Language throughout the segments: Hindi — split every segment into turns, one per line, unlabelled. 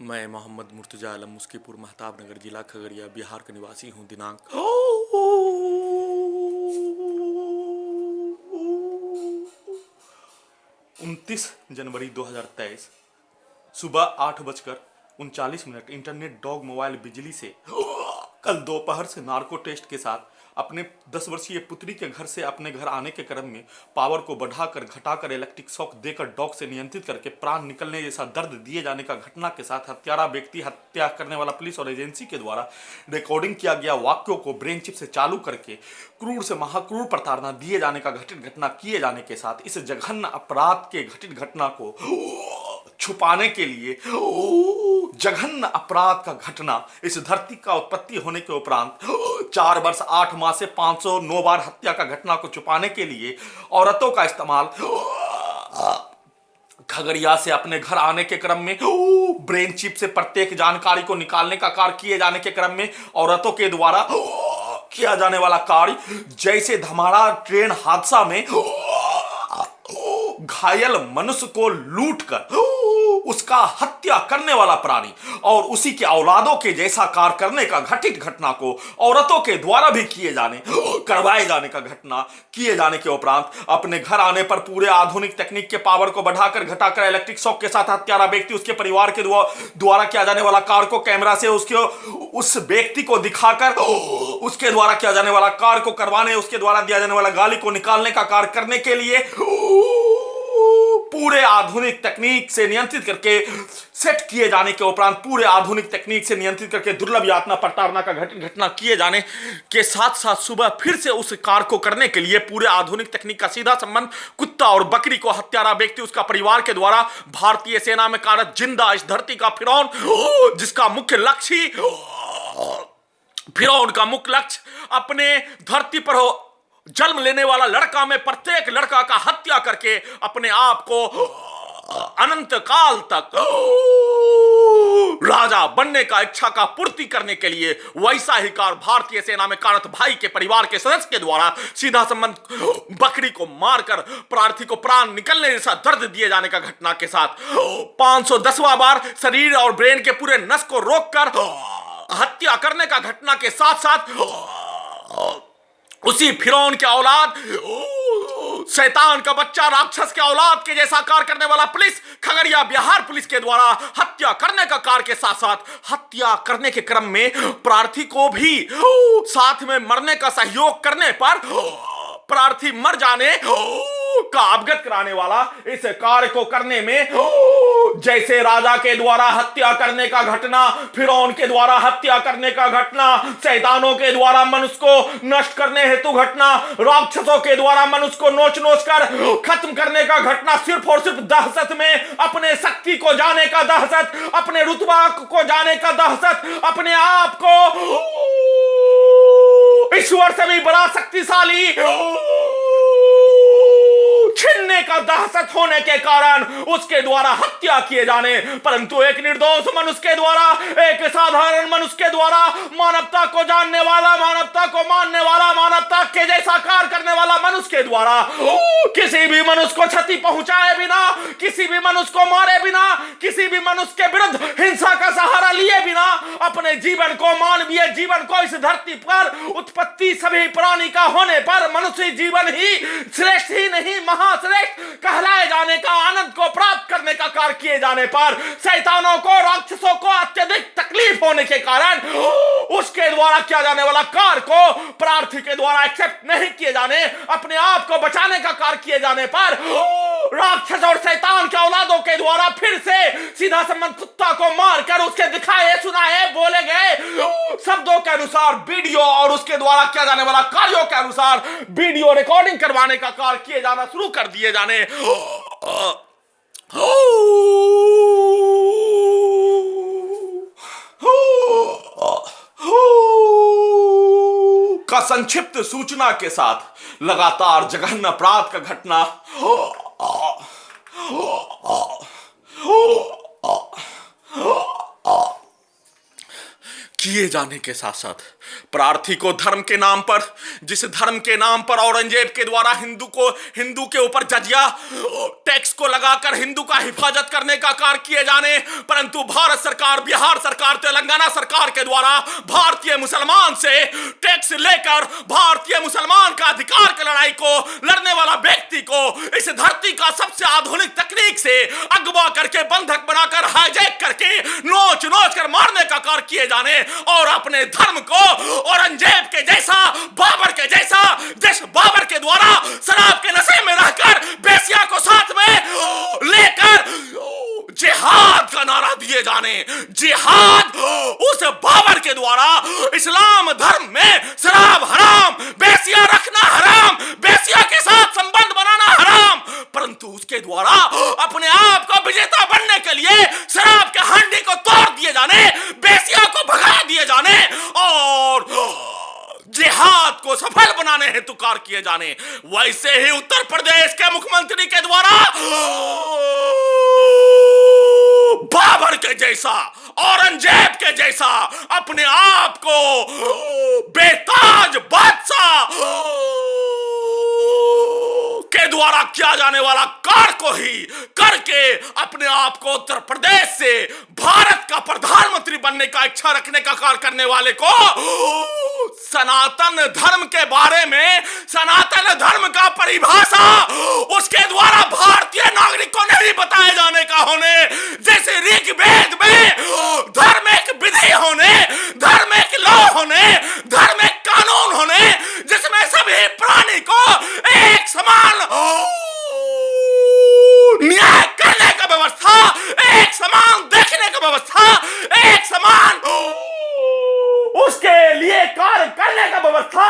मैं मोहम्मद मुर्तजा आलम मुस्कीपुर महताब नगर जिला खगड़िया बिहार का निवासी हूँ। दिनांक 29 जनवरी 2023 सुबह 8:39 इंटरनेट डॉग मोबाइल बिजली से कल दोपहर से नार्को टेस्ट के साथ अपने 10 वर्षीय पुत्री के घर से अपने घर आने के क्रम में पावर को बढ़ाकर घटाकर इलेक्ट्रिक शॉक देकर डॉग से नियंत्रित करके प्राण निकलने जैसा दर्द दिए जाने का घटना के साथ हत्यारा व्यक्ति हत्या करने वाला पुलिस और एजेंसी के द्वारा रिकॉर्डिंग किया गया वाक्यों को ब्रेन चिप से चालू करके क्रूर से महाक्रूर प्रताड़ना दिए जाने का घटित घटना किए जाने के साथ इस जघन्य अपराध के घटित घटना को छुपाने के लिए जघन्य अपराध का घटना इस धरती का उत्पत्ति होने के उपरांत 4 वर्ष 8 माह से 509 बार हत्या का घटना को छुपाने के लिए औरतों का इस्तेमाल खगड़िया से अपने घर आने के क्रम में ब्रेन चिप से प्रत्येक जानकारी को निकालने का कार्य किए जाने के क्रम में औरतों के द्वारा किया जाने वाला कार्य जैसे धमाड़ा ट्रेन हादसा में घायल मनुष्य को लूटकर उसका हत्या करने वाला प्राणी और उसी के औलादों के जैसा कार्य करने का घटित घटना को औरतों के द्वारा भी करवाए जाने का घटना किए जाने के उपरांत अपने घर आने पर पूरे आधुनिक तकनीक के पावर को बढ़ाकर घटाकर इलेक्ट्रिक शॉक के साथ हत्यारा व्यक्ति उसके परिवार के द्वारा किया जाने वाला कार्य को कैमरा से उस व्यक्ति को दिखाकर उसके द्वारा किया जाने वाला कार्य को करवाने उसके द्वारा दिया जाने वाला गाली को निकालने का कार्य करने के लिए पूरे आधुनिक तकनीक से नियंत्रित करके सेट किए जाने के उपरांत पूरे आधुनिक तकनीक से नियंत्रित करके दुर्लभ यातना प्रताड़ना का घटना किए जाने के साथ साथ सुबह फिर से उस कार्य को करने के लिए पूरे आधुनिक तकनीक का सीधा संबंध कुत्ता और बकरी को हत्यारा व्यक्ति उसका परिवार के द्वारा भारतीय सेना में कार्यरत जिंदा इस धरती का फिरौन जिसका मुख्य लक्ष्य फिरौन का मुख्य लक्ष्य अपने धरती पर जन्म लेने वाला लड़का में प्रत्येक लड़का का हत्या करके अपने आप को अनंत काल तक राजा बनने का इच्छा का पूर्ति करने के लिए वैसा ही कार्य भारतीय सेना में कार्यरत भाई के परिवार के सदस्य के द्वारा सीधा संबंध बकरी को मारकर प्रार्थी को प्राण निकलने जैसा दर्द दिए जाने का घटना के साथ 510वां बार शरीर और ब्रेन के पूरे नस को रोककर हत्या करने का घटना के साथ साथ उसी फिरौन के औलाद शैतान का बच्चा राक्षस के औलाद के जैसा कार्य करने वाला पुलिस खगड़िया बिहार पुलिस के द्वारा हत्या करने का कार्य के साथ साथ हत्या करने के क्रम में प्रार्थी को भी साथ में मरने का सहयोग करने पर प्रार्थी मर जाने का अवगत कराने वाला इस कार्य को करने में जैसे राजा के द्वारा हत्या करने का घटना फिरौन के द्वारा हत्या करने का घटना शैतानों के द्वारा मनुष्य को नष्ट करने हेतु घटना राक्षसों के द्वारा मनुष्य को नोच नोच कर खत्म करने का घटना सिर्फ और सिर्फ दहशत में अपने शक्ति को जाने का दहशत अपने रुतबा को जाने का दहशत अपने आप को ईश्वर से भी बड़ा शक्तिशाली छीनने का दहशत होने के कारण उसके द्वारा हत्या किए जाने परंतु एक निर्दोष मनुष्य के द्वारा एक साधारण मनुष्य के द्वारा मानवता को जानने वाला मानवता को मानने वाला मानवता के जैसा कार्य करने वाला मनुष्य के द्वारा किसी भी मनुष्य को क्षति पहुंचाए बिना किसी भी मनुष्य को मारे बिना किसी भी मनुष्य के विरुद्ध हिंसा का सहारा लिए बिना अपने जीवन को मानवीय जीवन को इस धरती पर उत्पत्ति सभी प्राणी का होने पर मनुष्य जीवन ही श्रेष्ठ ही नहीं महाश्रेष्ठ कहलाए जाने का आनंद को प्राप्त करने का कार्य किए जाने पर शैतानों को राक्षसों को अत्यधिक तकलीफ होने के कारण उसके द्वारा किया जाने वाला कार्य को प्रार्थी के द्वारा एक्सेप्ट नहीं किए जाने अपने आप को बचाने का कार्य किए जाने पर राक्षस और शैतान के औलादों के द्वारा फिर से सीधा संबंध कुत्ता को मारकर उसके दिखाए सुनाए बोले गए शब्दों के अनुसार वीडियो और उसके द्वारा किया जाने वाला कार्यों के अनुसार वीडियो रिकॉर्डिंग करवाने का कार्य किए जाना शुरू कर दिए जाने का संक्षिप्त सूचना के साथ लगातार जघन्य अपराध का घटना किए जाने के साथ साथ प्रार्थी को धर्म के नाम पर, जिस धर्म के नाम पर औरंगजेब के द्वारा हिंदू के ऊपर जजिया टैक्स को लगाकर हिंदू का हिफाजत करने का कार्य किए जाने, परंतु भारत सरकार, बिहार सरकार, तेलंगाना सरकार के द्वारा भारतीय मुसलमान से टैक्स लेकर भारतीय मुसलमान का अधिकार की लड़ाई को लड़ने वाला व्यक्ति को इस धरती का सबसे आधुनिक तकनीक से अगवा करके, बंधक बनाकर, हाईजैक करके, नोच नोच कर मारने का कार्य किए जाने, और अपने धर्म को औरंगजेब के जैसा, बाबर के जैसा, जिस बाबर के द्वारा शराब के नशे में रहकर बेसिया को साथ में लेकर जिहाद का नारा दिए जाने, जिहाद उस बाबर के द्वारा इस्लाम धर्म में शराब हराम, बेसिया रखना हराम, बेसिया के साथ संबंध बनाना हराम, परंतु उसके द्वारा अपने आप को विजेता बनने के लिए शराब के हांडी को तोड़ दिए जाने, बेसिया को भगा दिए जाने और जिहाद को सफल बनाने हेतु कार्य किए जाने। वैसे ही उत्तर प्रदेश के मुख्यमंत्री के द्वारा बाबर के जैसा, औरंगजेब के जैसा अपने आप को बेताज बादशाह के द्वारा किया जाने वाला कार्य को ही करके अपने आप को उत्तर प्रदेश से भारत का प्रधानमंत्री बनने का इच्छा रखने का कार्य करने वाले को सनातन धर्म के बारे में, सनातन धर्म का परिभाषा उसके द्वारा भारतीय नागरिकों ने ही बताए जाने का होने, जैसे ऋग्वेद में धर्म एक विधि होने, धर्म एक लॉ होने, धर्म एक कानून होने, जिसमें सभी प्राणी को एक समान न्याय करने का व्यवस्था, एक समान देखने का व्यवस्था, एक समान उसके लिए कार्य करने का व्यवस्था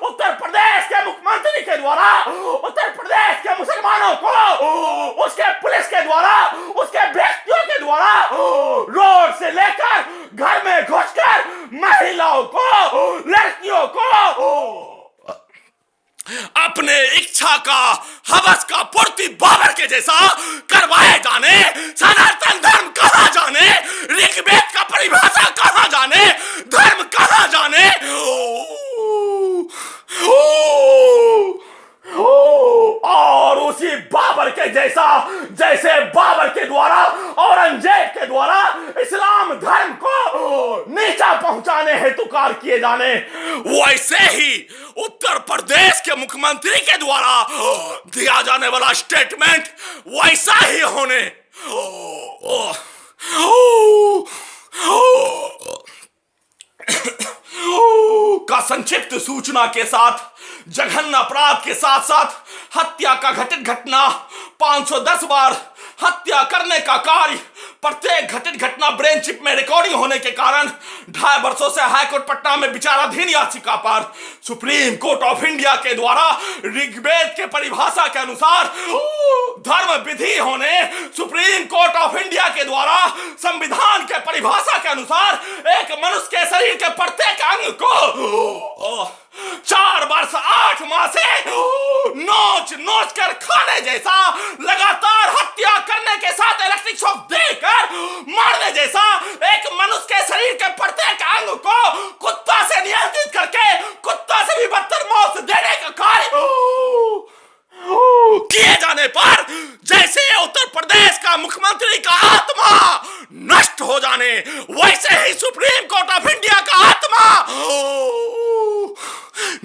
उत्तर प्रदेश के मुख्यमंत्री के द्वारा, उत्तर प्रदेश के मुसलमानों को उसके पुलिस के द्वारा, उसके व्यक्तियों के द्वारा रोड से लेकर घर में घुसकर महिलाओं को, लड़कियों को अपने इच्छा का, हवस का पूर्ति बाबर के जैसा करवाए जाने, सनातन धर्म कहा जाने, ऋग्वेद का परिभाषा कहा जाने, धर्म कहा जाने, और उसी बाबर के जैसा, जैसे बाबर के द्वारा, औरंगजेब के द्वारा इस्लाम धर्म को नीचा पहुंचाने हेतु कार्य किए जाने, वैसे ही उत्तर प्रदेश के मुख्यमंत्री के द्वारा दिया जाने वाला स्टेटमेंट वैसा ही होने का संक्षिप्त सूचना के साथ, जघन्य अपराध के साथ साथ हत्या का घटित घटना, 510 बार हत्या करने का कार्य, प्रत्येक घटित घटना ब्रेन चिप में रिकॉर्डिंग होने के कारण 2.5 वर्षों से हाईकोर्ट पटना में विचाराधीन याचिका पर सुप्रीम कोर्ट ऑफ इंडिया के द्वारा ऋग्वेद के परिभाषा के अनुसार धर्म विधि होने, सुप्रीम कोर्ट ऑफ इंडिया के द्वारा संविधान के परिभाषा के अनुसार एक मनुष्य के शरीर के प्रत्येक अंग को 4 वर्ष 8 माह से नोच नोच कर खाने जैसा, लगातार हत्या करने के साथ इलेक्ट्रिक शॉक देकर मारने जैसा, एक मनुष्य के शरीर के प्रत्येक अंग को कुत्ता से नियंत्रित करके कुत्ता से भी बदतर मौत देने का कार्य किए जाने पर जैसे उत्तर प्रदेश का मुख्यमंत्री का आत्मा नष्ट हो जाने, वैसे ही सुप्रीम कोर्ट ऑफ इंडिया का आत्मा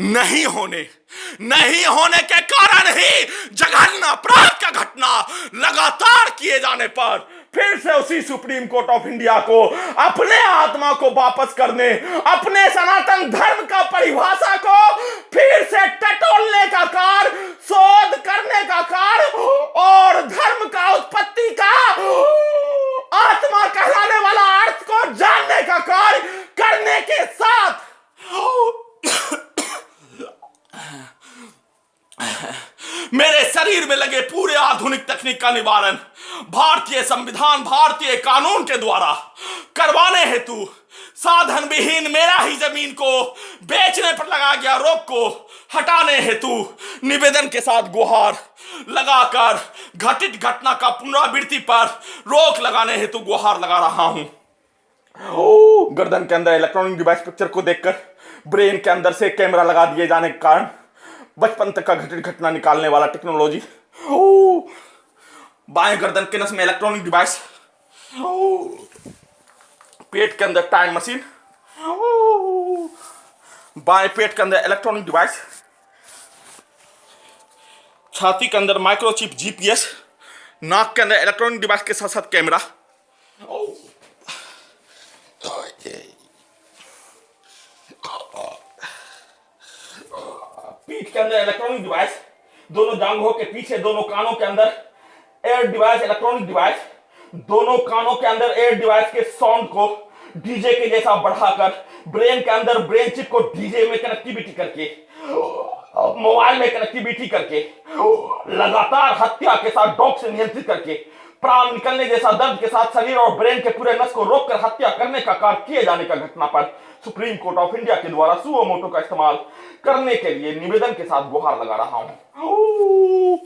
नहीं होने के कारण ही जघन्य अपराध का घटना लगातार किए जाने पर फिर से उसी सुप्रीम कोर्ट ऑफ इंडिया को अपने आत्मा को वापस करने, अपने सनातन धर्म का परिभाषा को फिर से टटोलने का कार्य, शोध करने का कार्य और धर्म का उत्पत्ति का आत्मा कहलाने वाला अर्थ को जानने का कार्य करने के साथ मेरे शरीर में लगे पूरे आधुनिक तकनीक का निवारण भारतीय संविधान, भारतीय कानून के द्वारा करवाने हेतु साधन विहीन मेरा ही जमीन को बेचने पर लगा गया रोक को हटाने हेतु निवेदन के साथ गुहार लगाकर घटित घटना का पुनरावृत्ति पर रोक लगाने हेतु गुहार लगा रहा हूं। गर्दन के अंदर इलेक्ट्रॉनिक डिवाइस पिक्चर को देखकर ब्रेन के अंदर से कैमरा लगा दिए जाने के कारण बचपन तक का घटित घटना निकालने वाला टेक्नोलॉजी। बाएं गर्दन के नस में इलेक्ट्रॉनिक डिवाइस, पेट के अंदर टाइम मशीन, बाएं पेट के अंदर इलेक्ट्रॉनिक डिवाइस, छाती के अंदर माइक्रोचिप जीपीएस, नाक के अंदर इलेक्ट्रॉनिक डिवाइस के साथ साथ कैमरा, पीठ के अंदर इलेक्ट्रॉनिक डिवाइस, दोनों जांघों के पीछे दोनों कानों के अंदर एयर डिवाइस, इलेक्ट्रॉनिक डिवाइस, दोनों कानों के अंदर एयर डिवाइस के साउंड को डीजे के जैसा बढ़ाकर ब्रेन के अंदर ब्रेन चिप को डीजे में कनेक्टिविटी करके, मोबाइल में कनेक्टिविटी करके, लगातार हत्या के साथ डॉग से नियंत्रित करके, प्राण निकलने जैसा दर्द के साथ शरीर और ब्रेन के पूरे नस को रोककर हत्या करने का कार्य किए जाने का घटना पर सुप्रीम कोर्ट ऑफ इंडिया के द्वारा सुओ मोटो का इस्तेमाल करने के लिए निवेदन के साथ गुहार लगा रहा हूं।